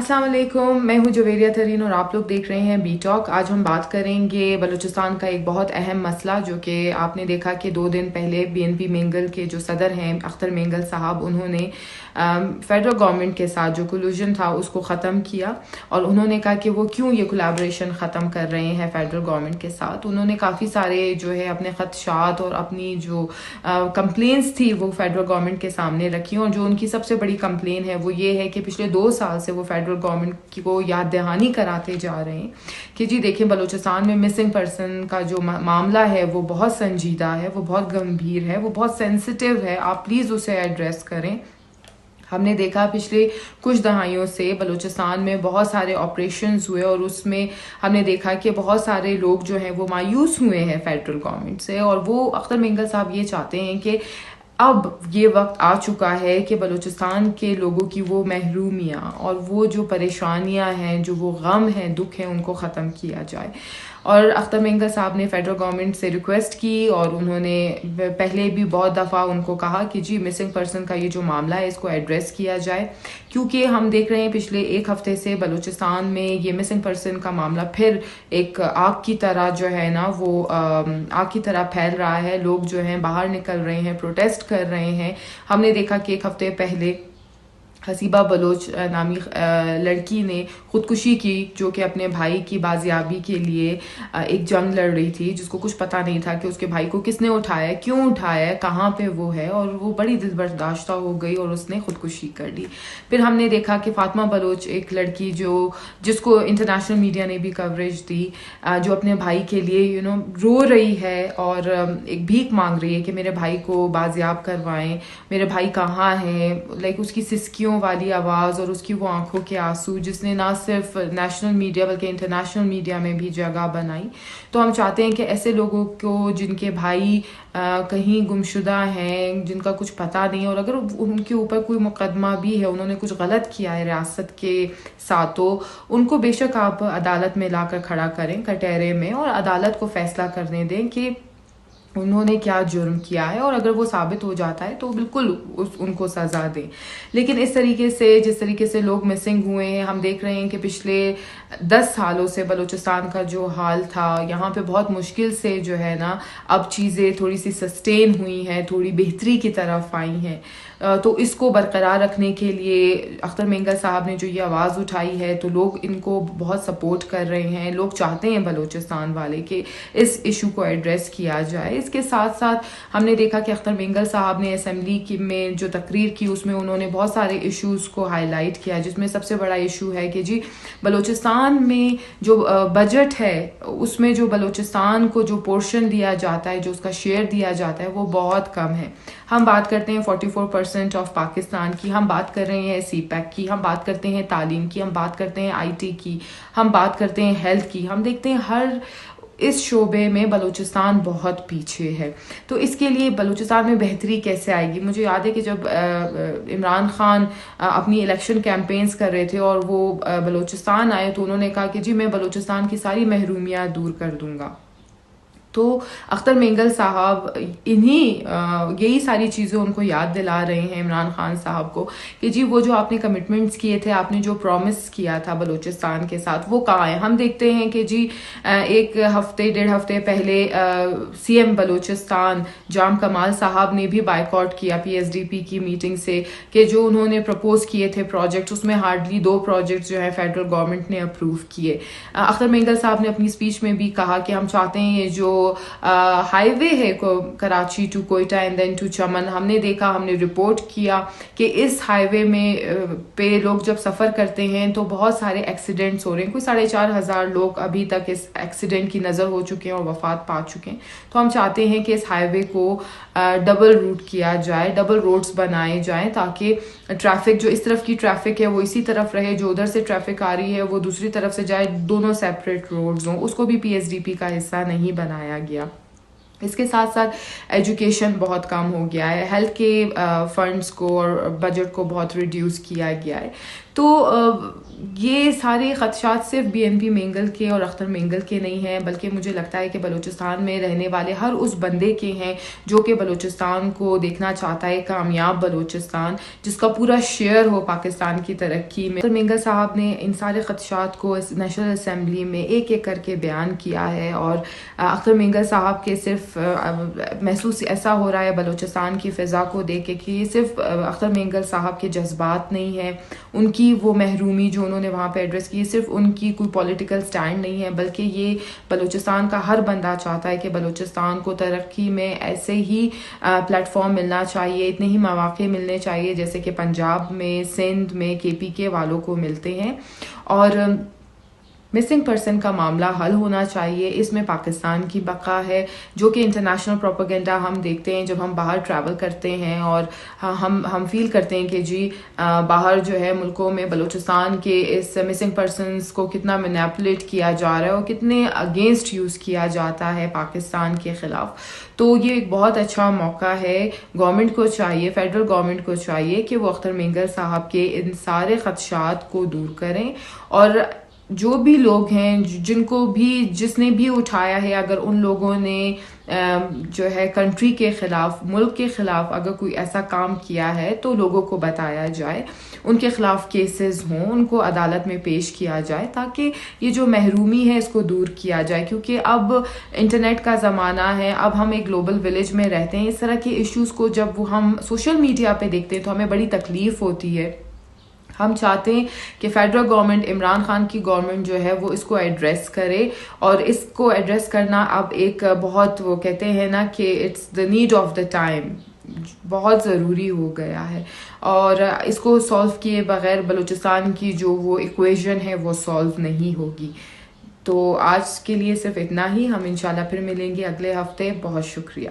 अस्सलाम वालेकुम, मैं हूँ जवेरिया तरीन और आप लोग देख रहे हैं बी टॉक। आज हम बात करेंगे बलूचिस्तान का एक बहुत अहम मसला, जो कि आपने देखा कि 2 दिन पहले BNP मेंगल के जो सदर हैं अख्तर मेंगल साहब, उन्होंने फेडरल गवर्नमेंट के साथ जो कोलूजन था उसको ख़त्म किया। और उन्होंने कहा कि वो क्यों ये कोलैबोरेशन ख़त्म कर रहे हैं फेडरल गवर्नमेंट के साथ। उन्होंने काफ़ी सारे जो है अपने ख़दशात और अपनी जो कंप्लेंट्स थी वो फेडरल गवर्नमेंट के सामने रखी। और जो उनकी सबसे बड़ी कंप्लेन है वो ये है कि पिछले 2 साल से वो फेडरल गवर्नमेंट को याद दहानी कराते जा रहे हैं कि जी देखें, बलूचिस्तान में मिसिंग पर्सन का जो मामला है वो बहुत संजीदा है, वो बहुत गंभीर है, वो बहुत सेंसिटिव है, आप प्लीज़ उसे एड्रेस करें। हमने देखा पिछले कुछ दहाइयों से बलूचिस्तान में बहुत सारे ऑपरेशंस हुए और उसमें हमने देखा कि बहुत सारे लोग जो हैं वो मायूस हुए हैं फेडरल गवर्नमेंट से। और वो अख्तर मेंगल साहब ये चाहते हैं कि अब ये वक्त आ चुका है कि बलूचिस्तान के लोगों की वो महरूमियाँ और वो जो परेशानियाँ हैं, जो वो गम हैं, दुख हैं, उनको ख़त्म किया जाए। और अख्तर मेंगल साहब ने फेडरल गवर्नमेंट से रिक्वेस्ट की और उन्होंने पहले भी बहुत दफ़ा उनको कहा कि जी मिसिंग पर्सन का ये जो मामला है इसको एड्रेस किया जाए, क्योंकि हम देख रहे हैं पिछले 1 हफ्ते से बलूचिस्तान में ये मिसिंग पर्सन का मामला फिर एक आग की तरह जो है ना वो आग की तरह फैल रहा है। लोग जो हैं बाहर निकल रहे हैं, प्रोटेस्ट कर रहे हैं। हमने देखा कि 1 हफ्ते पहले हसीबा बलोच नामी लड़की ने ख़ुदकुशी की, जो कि अपने भाई की बाजियाबी के लिए एक जंग लड़ रही थी, जिसको कुछ पता नहीं था कि उसके भाई को किसने उठाया, क्यों उठाया, कहाँ पे वो है। और वो बड़ी दिल बर्दाश्ता हो गई और उसने ख़ुदकुशी कर ली। फिर हमने देखा कि फ़ातिमा बलोच, एक लड़की जिसको इंटरनेशनल मीडिया ने भी कवरेज दी, जो अपने भाई के लिए रो रही है और एक भीख मांग रही है कि मेरे भाई को बाजियाब करवाएं, मेरे भाई कहाँ हैं। लाइक उसकी सिसकियों वाली आवाज़ और उसकी वो आंखों के आंसू, जिसने ना सिर्फ नेशनल मीडिया बल्कि इंटरनेशनल मीडिया में भी जगह बनाई। तो हम चाहते हैं कि ऐसे लोगों को जिनके भाई कहीं गुमशुदा हैं, जिनका कुछ पता नहीं, और अगर उनके ऊपर कोई मुकदमा भी है, उन्होंने कुछ गलत किया है रियासत के साथ, तो उनको बेशक आप अदालत में लाकर खड़ा करें कटहरे में और अदालत को फैसला करने दें कि उन्होंने क्या जुर्म किया है। और अगर वो साबित हो जाता है तो बिल्कुल उनको सज़ा दें। लेकिन इस तरीके से, जिस तरीके से लोग मिसिंग हुए हैं, हम देख रहे हैं कि पिछले 10 सालों से बलूचिस्तान का जो हाल था, यहाँ पे बहुत मुश्किल से जो है ना अब चीज़ें थोड़ी सी सस्टेन हुई हैं, थोड़ी बेहतरी की तरफ आई हैं। तो इसको बरकरार रखने के लिए अख्तर मेंगल साहब ने जो ये आवाज़ उठाई है, तो लोग इनको बहुत सपोर्ट कर रहे हैं। लोग चाहते हैं बलूचिस्तान वाले कि इस इशू को एड्रेस किया जाए। इसके साथ साथ हमने देखा कि अख्तर मेंगल साहब ने असेंबली में जो तकरीर की उसमें उन्होंने बहुत सारे इश्यूज़ को हाईलाइट किया, जिसमें सबसे बड़ा इशू है कि जी बलूचिस्तान में जो बजट है उसमें जो बलूचिस्तान को जो पोर्शन दिया जाता है, जो उसका शेयर दिया जाता है, वो बहुत कम है। हम बात करते हैं 44% ऑफ पाकिस्तान की, हम बात कर रहे हैं CPEC की, हम बात करते हैं तालीम की, हम बात करते हैं IT की, हम बात करते हैं हेल्थ की। हम देखते हैं हर इस शोबे में बलूचिस्तान बहुत पीछे है। तो इसके लिए बलूचिस्तान में बेहतरी कैसे आएगी? मुझे याद है कि जब इमरान खान अपनी इलेक्शन कैंपेन्स कर रहे थे और वो बलूचिस्तान आए, तो उन्होंने कहा कि जी मैं बलूचिस्तान की सारी महरूमियाँ दूर कर दूंगा। तो अख्तर मेंगल साहब यही सारी चीज़ें उनको याद दिला रहे हैं इमरान खान साहब को कि जी वो जो आपने कमिटमेंट्स किए थे, आपने जो प्रॉमिस किया था बलूचिस्तान के साथ, वो कहाँ है। हम देखते हैं कि जी 1-1.5 हफ्ते पहले CM बलूचिस्तान जाम कमाल साहब ने भी बाइकआउट किया PSDP की मीटिंग से, कि जो उन्होंने प्रपोज किए थे प्रोजेक्ट, उसमें हार्डली 2 प्रोजेक्ट्स जो है फेडरल गवर्नमेंट ने अप्रूव किए। अख्तर मेंगल साहब ने अपनी स्पीच में भी कहा कि हम चाहते हैं ये जो हाईवे है Karachi to Quetta and then to Chaman, हमने देखा, हमने रिपोर्ट किया कि इस हाईवे में पे लोग जब सफ़र करते हैं तो बहुत सारे एक्सीडेंट्स हो रहे हैं। कोई 4,500 लोग अभी तक इस एक्सीडेंट की नज़र हो चुके हैं और वफात पा चुके हैं। तो हम चाहते हैं कि इस हाईवे को डबल रूट किया जाए, डबल रोड्स बनाए जाएं, ताकि ट्रैफिक जो इस तरफ की ट्रैफिक है वो इसी तरफ रहे, जो उधर से ट्रैफिक आ रही है वो दूसरी तरफ से जाए, दोनों सेपरेट रोड्स हों। उसको भी PSDP का हिस्सा नहीं बनाया गया। इसके साथ साथ एजुकेशन बहुत कम हो गया है, हेल्थ के फंड्स को और बजट को बहुत रिड्यूस किया गया है। تو یہ سارے خدشات صرف BNP مینگل کے اور اختر مینگل کے نہیں ہیں، بلکہ مجھے لگتا ہے کہ بلوچستان میں رہنے والے ہر اس بندے کے ہیں جو کہ بلوچستان کو دیکھنا چاہتا ہے کامیاب بلوچستان، جس کا پورا شیئر ہو پاکستان کی ترقی میں۔ اختر مینگل صاحب نے ان سارے خدشات کو اس نیشنل اسمبلی میں ایک ایک کر کے بیان کیا ہے، اور اختر مینگل صاحب کے صرف محسوس ایسا ہو رہا ہے بلوچستان کی فضا کو دیکھ کے کہ یہ صرف اختر مینگل صاحب کے جذبات نہیں ہیں، ان کی وہ محرومی جو انہوں نے وہاں پہ ایڈریس کی، صرف ان کی کوئی پولیٹیکل سٹینڈ نہیں ہے، بلکہ یہ بلوچستان کا ہر بندہ چاہتا ہے کہ بلوچستان کو ترقی میں ایسے ہی پلیٹ فارم ملنا چاہیے، اتنے ہی مواقع ملنے چاہیے جیسے کہ پنجاب میں، سندھ میں KPK والوں کو ملتے ہیں، اور مسنگ پرسن کا معاملہ حل ہونا چاہیے۔ اس میں پاکستان کی بقا ہے، جو کہ انٹرنیشنل پروپیگنڈا ہم دیکھتے ہیں جب ہم باہر ٹریول کرتے ہیں، اور ہم فیل کرتے ہیں کہ جی باہر جو ہے ملکوں میں بلوچستان کے اس مسنگ پرسنس کو کتنا مینیپولیٹ کیا جا رہا ہے اور کتنے اگینسٹ یوز کیا جاتا ہے پاکستان کے خلاف۔ تو یہ ایک بہت اچھا موقع ہے، گورنمنٹ کو چاہیے، فیڈرل گورنمنٹ کو چاہیے کہ وہ اختر مینگل صاحب کے ان سارے خدشات کو دور کریں، اور جو بھی لوگ ہیں جس نے بھی اٹھایا ہے، اگر ان لوگوں نے جو ہے کنٹری کے خلاف، ملک کے خلاف اگر کوئی ایسا کام کیا ہے تو لوگوں کو بتایا جائے، ان کے خلاف کیسز ہوں، ان کو عدالت میں پیش کیا جائے، تاکہ یہ جو محرومی ہے اس کو دور کیا جائے، کیونکہ اب انٹرنیٹ کا زمانہ ہے، اب ہم ایک گلوبل ولیج میں رہتے ہیں۔ اس طرح کے ایشوز کو جب ہم سوشل میڈیا پہ دیکھتے ہیں تو ہمیں بڑی تکلیف ہوتی ہے۔ ہم چاہتے ہیں کہ فیڈرل گورنمنٹ، عمران خان کی گورنمنٹ جو ہے وہ اس کو ایڈریس کرے، اور اس کو ایڈریس کرنا اب ایک بہت، وہ کہتے ہیں نا کہ it's the need of the time, بہت ضروری ہو گیا ہے، اور اس کو سالو کیے بغیر بلوچستان کی جو وہ ایکویژن ہے وہ سالو نہیں ہوگی۔ تو آج کے لیے صرف اتنا ہی، ہم انشاءاللہ پھر ملیں گے اگلے ہفتے۔ بہت شکریہ۔